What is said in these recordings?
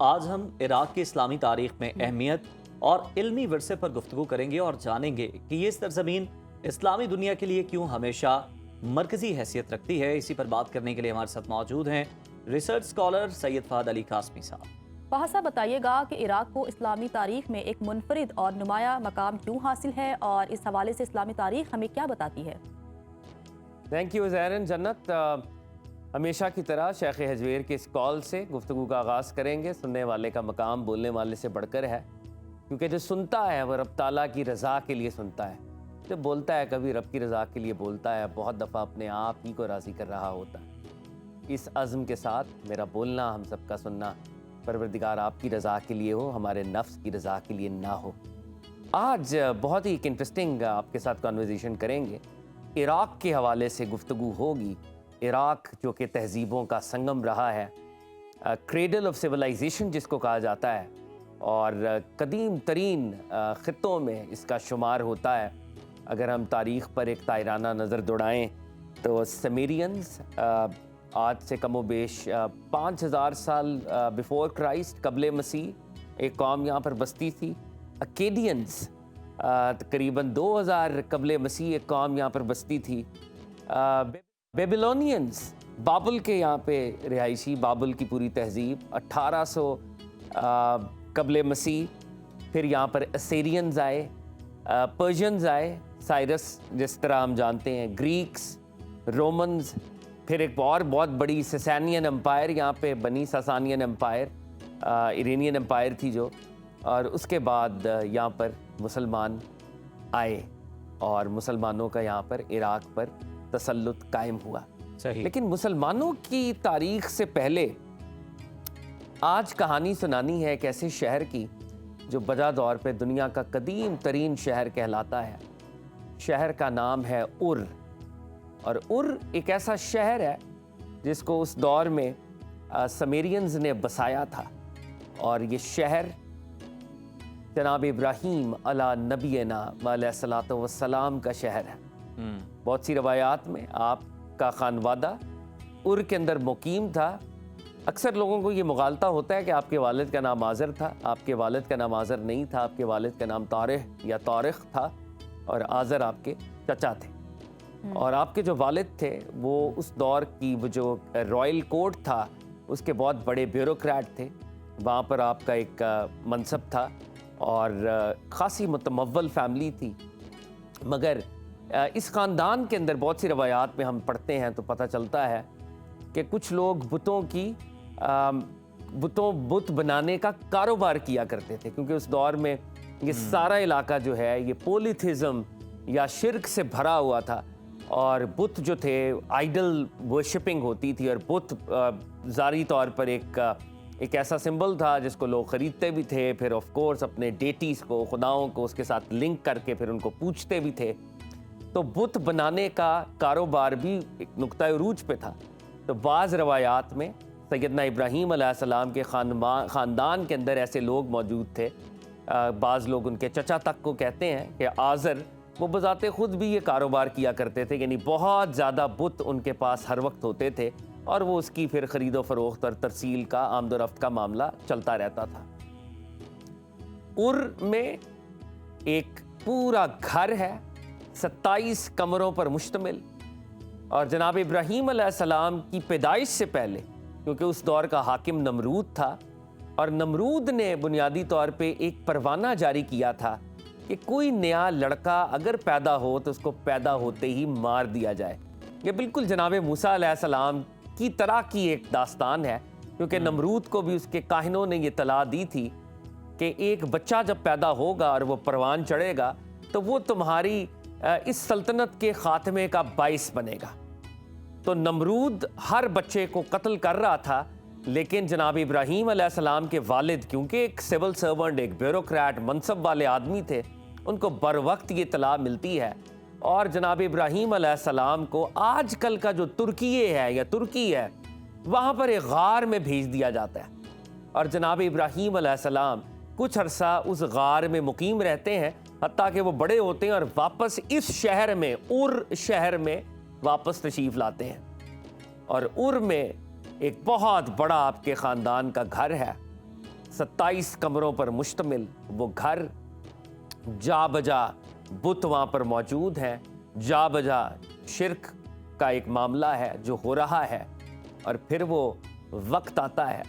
آج ہم عراق کی اسلامی تاریخ میں اہمیت اور علمی ورثے پر گفتگو کریں گے اور جانیں گے کہ یہ سرزمین اسلامی دنیا کے لیے کیوں ہمیشہ مرکزی حیثیت رکھتی ہے۔ اسی پر بات کرنے کے لیے ہمارے ساتھ موجود ہیں ریسرچ اسکالر سید فہد علی قاسمی صاحب۔ فہد صاحب بتائیے گا کہ عراق کو اسلامی تاریخ میں ایک منفرد اور نمایاں مقام کیوں حاصل ہے اور اس حوالے سے اسلامی تاریخ ہمیں کیا بتاتی ہے؟ تھینک یو زہرن جنت۔ ہمیشہ کی طرح شیخ حجویر کے اس کال سے گفتگو کا آغاز کریں گے۔ سننے والے کا مقام بولنے والے سے بڑھ کر ہے، کیونکہ جو سنتا ہے وہ رب تعالیٰ کی رضا کے لیے سنتا ہے، جو بولتا ہے کبھی رب کی رضا کے لیے بولتا ہے، بہت دفعہ اپنے آپ ہی کو راضی کر رہا ہوتا ہے۔ اس عزم کے ساتھ میرا بولنا، ہم سب کا سننا پروردگار آپ کی رضا کے لیے ہو، ہمارے نفس کی رضا کے لیے نہ ہو۔ آج بہت ہی ایک انٹرسٹنگ آپ کے ساتھ کنورسیشن کریں گے، عراق کے حوالے سے گفتگو ہوگی۔ عراق جو کہ تہذیبوں کا سنگم رہا ہے، کریڈل آف سویلائزیشن جس کو کہا جاتا ہے، اور قدیم ترین خطوں میں اس کا شمار ہوتا ہے۔ اگر ہم تاریخ پر ایک تائرانہ نظر دوڑائیں تو سمیرینز آج سے کم و بیش 5000 سال بیفور کرائسٹ قبل مسیح ایک قوم یہاں پر بستی تھی۔ اکیڈینز تقریباً 2000 قبل مسیح ایک قوم یہاں پر بستی تھی۔ بیبلونینز بابل کے یہاں پہ رہائشی، بابل کی پوری تہذیب 1800 قبل مسیح۔ پھر یہاں پر اسیرینز آئے، پرشینز آئے، سائرس جس طرح ہم جانتے ہیں، گریکس، رومنز، پھر ایک اور بہت بڑی سسانین امپائر یہاں پہ بنی، ساسانین امپائر، ایرینین امپائر تھی جو، اور اس کے بعد یہاں پر مسلمان آئے اور مسلمانوں کا یہاں پر عراق پر تسلط قائم ہوا۔ لیکن مسلمانوں کی تاریخ سے پہلے آج کہانی سنانی ہے ایک ایسے شہر کی جو بجا دور پہ دنیا کا قدیم ترین شہر کہلاتا ہے۔ شہر کا نام ہے ار، اور ار ایک ایسا شہر ہے جس کو اس دور میں سمیرینز نے بسایا تھا، اور یہ شہر جناب ابراہیم علی نبینا علیہ الصلوۃ والسلام کا شہر ہے۔ بہت سی روایات میں آپ کا خانوادہ ار کے اندر مقیم تھا۔ اکثر لوگوں کو یہ مغالطہ ہوتا ہے کہ آپ کے والد کا نام آذر تھا، آپ کے والد کا نام آذر نہیں تھا، آپ کے والد کا نام طارح یا طارق تھا، اور آذر آپ کے چچا تھے۔ اور آپ کے جو والد تھے وہ اس دور کی وہ جو رائل کورٹ تھا اس کے بہت بڑے بیوروکریٹ تھے، وہاں پر آپ کا ایک منصب تھا، اور خاصی متمول فیملی تھی۔ مگر اس خاندان کے اندر بہت سی روایات میں ہم پڑھتے ہیں تو پتہ چلتا ہے کہ کچھ لوگ بت بنانے کا کاروبار کیا کرتے تھے، کیونکہ اس دور میں یہ سارا علاقہ جو ہے یہ پولیتھزم یا شرک سے بھرا ہوا تھا، اور بت جو تھے آئیڈل ورشپنگ ہوتی تھی، اور بت ظاہری طور پر ایک ایسا سمبل تھا جس کو لوگ خریدتے بھی تھے، پھر آف کورس اپنے ڈیٹیز کو، خداؤں کو اس کے ساتھ لنک کر کے پھر ان کو پوجتے بھی تھے۔ تو بت بنانے کا کاروبار بھی ایک نقطہ عروج پہ تھا۔ تو بعض روایات میں سیدنا ابراہیم علیہ السلام کے خاندان کے اندر ایسے لوگ موجود تھے، بعض لوگ ان کے چچا تک کو کہتے ہیں کہ آذر وہ بذات خود بھی یہ کاروبار کیا کرتے تھے، یعنی بہت زیادہ بت ان کے پاس ہر وقت ہوتے تھے، اور وہ اس کی پھر خرید و فروخت اور ترسیل کا، آمد و رفت کا معاملہ چلتا رہتا تھا۔ ار میں ایک پورا گھر ہے 27 کمروں پر مشتمل، اور جناب ابراہیم علیہ السلام کی پیدائش سے پہلے، کیونکہ اس دور کا حاکم نمرود تھا، اور نمرود نے بنیادی طور پہ ایک پروانہ جاری کیا تھا کہ کوئی نیا لڑکا اگر پیدا ہو تو اس کو پیدا ہوتے ہی مار دیا جائے۔ یہ بالکل جناب موسیٰ علیہ السلام کی طرح کی ایک داستان ہے، کیونکہ نمرود کو بھی اس کے کاہنوں نے یہ اطلاع دی تھی کہ ایک بچہ جب پیدا ہوگا اور وہ پروان چڑھے گا تو وہ تمہاری اس سلطنت کے خاتمے کا باعث بنے گا۔ تو نمرود ہر بچے کو قتل کر رہا تھا، لیکن جناب ابراہیم علیہ السلام کے والد کیونکہ ایک سول سرونٹ، ایک بیوروکریٹ، منصب والے آدمی تھے، ان کو بر وقت یہ اطلاع ملتی ہے، اور جناب ابراہیم علیہ السلام کو آج کل کا جو ترکیے ہے یا ترکی ہے وہاں پر ایک غار میں بھیج دیا جاتا ہے، اور جناب ابراہیم علیہ السلام کچھ عرصہ اس غار میں مقیم رہتے ہیں، حتیٰ کہ وہ بڑے ہوتے ہیں اور واپس اس شہر میں، ار شہر میں واپس تشریف لاتے ہیں۔ اور ار میں ایک بہت بڑا آپ کے خاندان کا گھر ہے، 27 कमरों पर मुश्तमिल वो घर, जा बजा बुत वहाँ पर मौजूद हैं, जा बजा शिरक का एक मामला है जो हो रहा है। और फिर वो वक्त आता है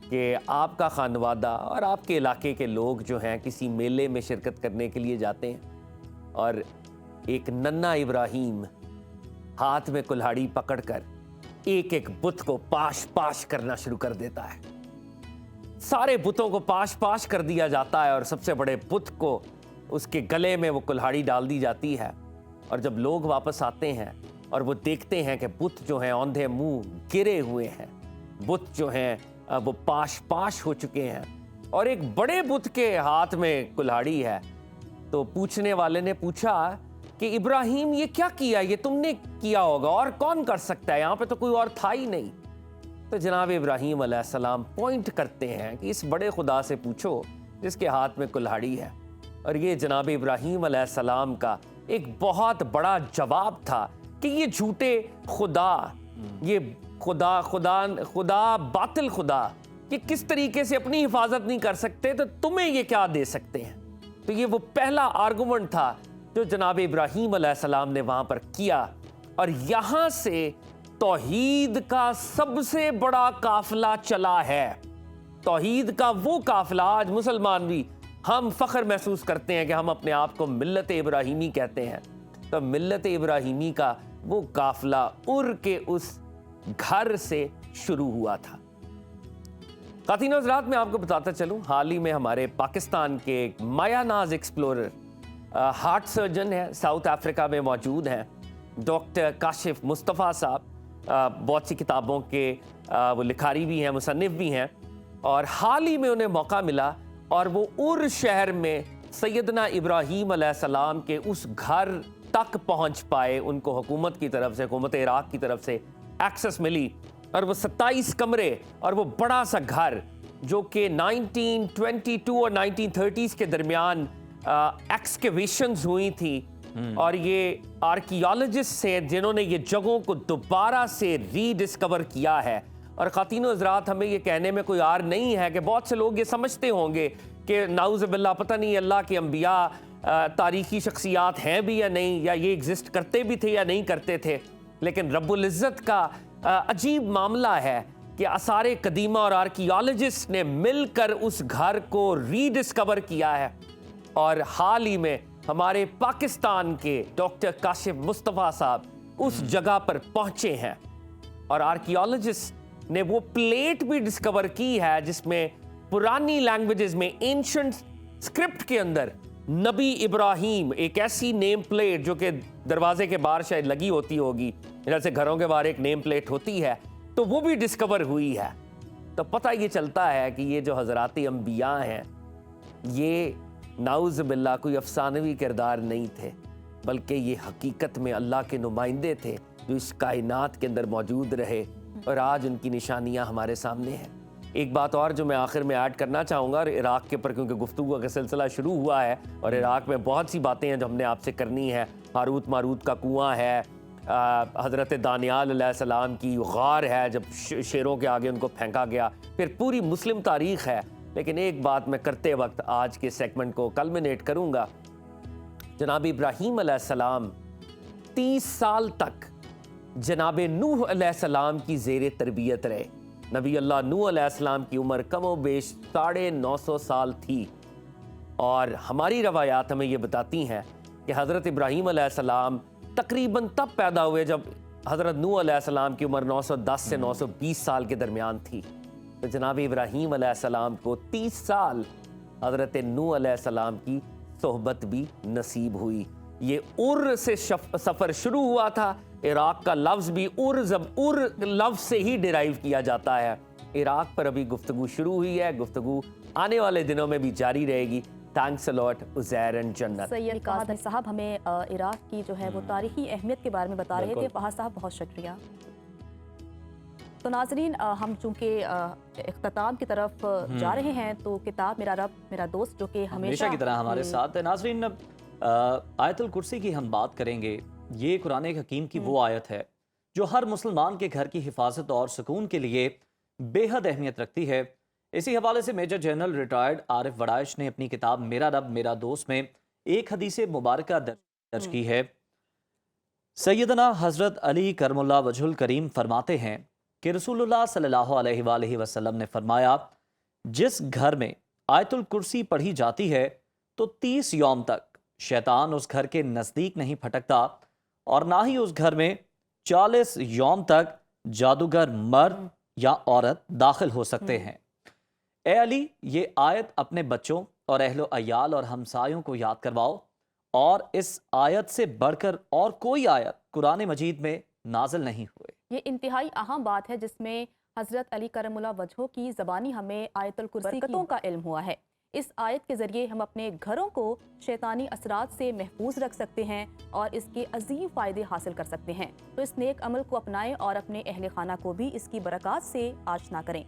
कि आपका खानवादा और आपके इलाके के लोग जो हैं किसी मेले में शिरकत करने के लिए जाते हैं और एक नन्हा इब्राहिम हाथ में कुल्हाड़ी पकड़कर एक एक बुत को पाश पाश करना शुरू कर देता है। सारे बुतों को पाश पाश कर दिया जाता है और सबसे बड़े बुत को उसके गले में वो कुल्हाड़ी डाल दी जाती है। और जब लोग वापस आते हैं और वो देखते हैं कि बुत जो हैं औंधे मुंह गिरे हुए हैं, बुत जो हैं वो पाश पाश हो चुके हैं और एक बड़े बुत के हाथ में कुल्हाड़ी है, तो पूछने वाले ने पूछा कि इब्राहिम ये क्या किया, ये तुमने किया होगा और कौन कर सकता है, यहाँ पे तो कोई और था ही नहीं। तो जनाब इब्राहिम अलैहिस्सलाम पॉइंट करते हैं कि इस बड़े खुदा से पूछो जिसके हाथ में कुल्हाड़ी है। और ये जनाब इब्राहिम अलैहिस्सलाम का एक बहुत बड़ा जवाब था कि ये झूठे खुदा, ये खुदा खुदा खुदा बातिल खुदा, ये किस तरीके से अपनी हिफाजत नहीं कर सकते तो तुम्हें ये क्या दे सकते हैं। तो ये वो पहला आर्गुमेंट था जो जनाब इब्राहिम अलैहिस्सलाम ने वहां पर किया। और यहां से तौहीद का सबसे बड़ा काफिला चला है। तौहीद का वो काफिला, आज मुसलमान भी हम फख्र महसूस करते हैं कि हम अपने आप को मिल्लत इब्राहिमी कहते हैं, तो मिल्लत इब्राहिमी का वो काफिला उर के उस घर से शुरू हुआ था। ख़वातीन और हज़रात, मैं आपको बताता चलूं, हाल ही में हमारे पाकिस्तान के एक मायानाज एक्सप्लोरर, हार्ट सर्जन है, साउथ अफ्रीका में मौजूद हैं, डॉक्टर काशिफ मुस्तफ़ा साहब, बहुत सी किताबों के वो लिखारी भी हैं, मुसन्निफ भी हैं। और हाल ही में उन्हें मौका मिला और वो उर शहर में सैयदना इब्राहीम अलैहिस्सलाम के उस घर तक पहुंच पाए। उनको हुकूमत की तरफ से, हुकूमत इराक की तरफ से एक्सेस मिली और वो 27 कमरे और वो बड़ा सा घर जो कि 1922 और 1930s के दरमियान एक्सकेवेशंस हुई थी और ये आर्कियोलॉजिस्ट से जिन्होंने ये जगहों को दोबारा से रीडिस्कवर किया है। और ख़वातीन हज़रात, हमें ये कहने में कोई आर नहीं है कि बहुत से लोग ये समझते होंगे कि नाउज़ बिल्लाह पता नहीं अल्लाह के अंबिया तारीखी शख्सियात हैं भी या नहीं, या ये एग्जिस्ट करते भी थे या नहीं करते थे। लेकिन रब्बुल इज़्ज़त का अजीब मामला है कि आसार कदीमा और आर्कियोलॉजिस्ट ने मिलकर उस घर को रीडिस्कवर किया है। और हाल ही में हमारे पाकिस्तान के डॉक्टर काशिफ मुस्तफ़ा साहब उस जगह पर पहुंचे हैं और आर्कियोलॉजिस्ट ने वो प्लेट भी डिस्कवर की है जिसमें पुरानी लैंग्वेजेस में, एंशिएंट स्क्रिप्ट के अंदर नबी इब्राहिम, एक ऐसी नेम प्लेट जो कि दरवाजे के बाहर शायद लगी होती होगी, जैसे घरों के बाहर एक नेम प्लेट होती है, तो वो भी डिस्कवर हुई है। तो पता ये चलता है कि ये जो हज़रात अंबिया हैं, ये नाउज़ बिल्लाह कोई अफसानवी किरदार नहीं थे, बल्कि ये हकीकत में अल्लाह के नुमाइंदे थे जो इस कायनात के अंदर मौजूद रहे और आज उनकी निशानियां हमारे सामने हैं। एक बात और जो मैं आखिर में ऐड करना चाहूँगा, और इराक़ के ऊपर क्योंकि गुफ्तगू का सिलसिला शुरू हुआ है और इराक़ में बहुत सी बातें हैं जो हमने आपसे करनी है। हारूत मारूत का कुआं है, हज़रत दानियाल अलैहिस्सलाम की गार है जब शेरों के आगे उनको फेंका गया, फिर पूरी मुस्लिम तारीख़ है। लेकिन एक बात मैं करते वक्त आज के सेगमेंट को कल्मिनेट करूँगा, जनाब इब्राहीम अलैहिस्सलाम 30 साल तक जनाब नूह अलैहिस्सलाम की ज़ेर तरबियत रहे। नबी अल्लाह नूह अलैहिस्सलाम की उम्र कमो बेश 950 साल थी और हमारी रवायात हमें ये बताती हैं कि हज़रत इब्राहीम अलैहिस्सलाम तकरीबन तब पैदा हुए जब हज़रत नूह अलैहिस्सलाम की उम्र 910 से 920 साल के दरमियान थी। तो जनाब इब्राहीम अलैहिस्सलाम को 30 साल हज़रत नूह अलैहिस्सलाम की सोहबत भी नसीब हुई। ये उर से सफ़र शुरू हुआ था। इराक़ का लफ्ज़ भी उर लफ्ज़ से ही डिराइव किया जाता है। इराक़ पर अभी गुफ्तगू शुरू हुई है, गुफ्तगू आने वाले दिनों में भी जारी रहेगी। Thanks a lot Uzair and जन्नत। सैयद काज़मी साहब हमें इराक़ की जो है वो तारीख़ी अहमियत के बारे में बता रहे थे। फहाद साहब बहुत शुक्रिया। तो नाज़रीन, हम चूँकि इख्तिताम की तरफ जा रहे हैं, तो किताब मेरा रब मेरा दोस्त जो कि हमेशा की तरह हमारे साथ है। नाज़रीन, आयतुल कुर्सी की हम बात करेंगे। ये कुरान हकीम की वो आयत है जो हर मुसलमान के घर की हिफाजत और सुकून के लिए बेहद अहमियत रखती है। इसी हवाले से मेजर जनरल रिटायर्ड आरिफ वड़ाइश ने अपनी किताब मेरा रब मेरा दोस्त में एक हदीस मुबारक दर्ज की है। सैयदना हजरत अली करमुल्लाह वजहुल करीम फरमाते हैं कि रसूलुल्लाह सल्लल्लाहु अलैहि वसल्लम ने फरमाया, जिस घर में आयतुल कुर्सी पढ़ी जाती है तो 30 यौम तक शैतान उस घर के नज़दीक नहीं फटकता और ना ही उस घर में 40 यौम तक जादूगर मर्द या औरत दाखिल हो सकते हैं। ए अली, ये आयत अपने बच्चों और अहलो अयाल और हमसायों को याद करवाओ, और इस आयत से बढ़कर और कोई आयत कुरान मजीद में नाजिल नहीं हुए। ये इंतहाई अहम बात है जिसमें हज़रत अली करमुल्लाह वजहो की ज़बानी हमें आयतुल कुर्सी बरकतों का इल्म हुआ है। इस आयत के ज़रिए हम अपने घरों को शैतानी असरात से महफूज रख सकते हैं और इसके अजीम फ़ायदे हासिल कर सकते हैं। तो इस नेक अमल को अपनाएं और अपने अहले खाना को भी इसकी बरक़ात से आशना करें।